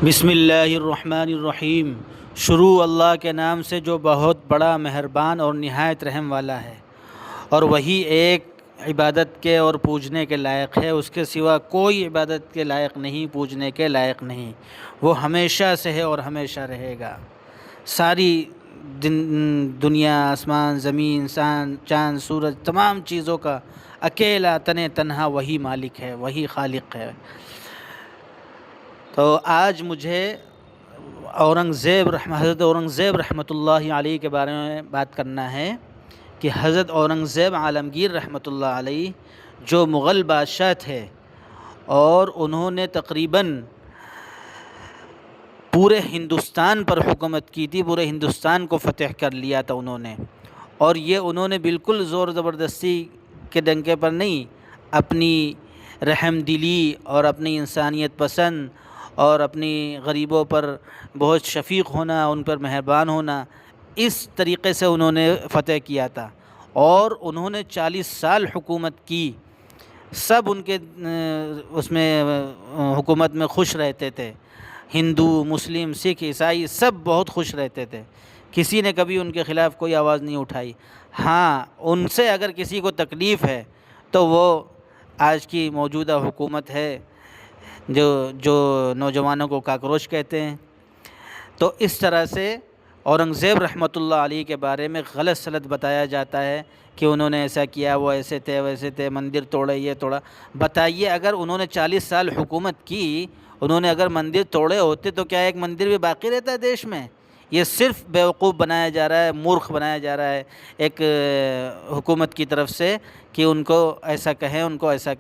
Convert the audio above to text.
بسم اللہ الرحمن الرحیم۔ شروع اللہ کے نام سے جو بہت بڑا مہربان اور نہایت رحم والا ہے، اور وہی ایک عبادت کے اور پوجنے کے لائق ہے، اس کے سوا کوئی عبادت کے لائق نہیں، پوجنے کے لائق نہیں۔ وہ ہمیشہ سے ہے اور ہمیشہ رہے گا۔ ساری دنیا، آسمان، زمین، چاند، سورج، تمام چیزوں کا اکیلا تنہا وہی مالک ہے، وہی خالق ہے۔ تو آج مجھے حضرت اورنگزیب رحمۃ اللہ علیہ کے بارے میں بات کرنا ہے کہ حضرت اورنگزیب عالمگیر رحمۃ اللہ علیہ جو مغل بادشاہ تھے، اور انہوں نے تقریباً پورے ہندوستان پر حکومت کی تھی، پورے ہندوستان کو فتح کر لیا تھا انہوں نے، اور یہ انہوں نے بالکل زور زبردستی کے ڈنکے پر نہیں، اپنی رحم دلی اور اپنی انسانیت پسند اور اپنی غریبوں پر بہت شفیق ہونا، ان پر مہربان ہونا، اس طریقے سے انہوں نے فتح کیا تھا۔ اور انہوں نے 40 سال حکومت کی، سب ان کے اس میں حکومت میں خوش رہتے تھے، ہندو، مسلم، سکھ، عیسائی سب بہت خوش رہتے تھے، کسی نے کبھی ان کے خلاف کوئی آواز نہیں اٹھائی۔ ہاں، ان سے اگر کسی کو تکلیف ہے تو وہ آج کی موجودہ حکومت ہے، جو نوجوانوں کو کاکروچ کہتے ہیں۔ تو اس طرح سے اورنگزیب رحمۃ اللہ علیہ کے بارے میں غلط سلط بتایا جاتا ہے کہ انہوں نے ایسا کیا، وہ ایسے تھے، ویسے تھے، مندر توڑے، یہ توڑا۔ بتائیے، اگر انہوں نے 40 سال حکومت کی، انہوں نے اگر مندر توڑے ہوتے تو کیا ایک مندر بھی باقی رہتا ہے دیش میں؟ یہ صرف بیوقوف بنایا جا رہا ہے، مورخ بنایا جا رہا ہے ایک حکومت کی طرف سے کہ ان کو ایسا کہیں، ان کو ایسا کہیں۔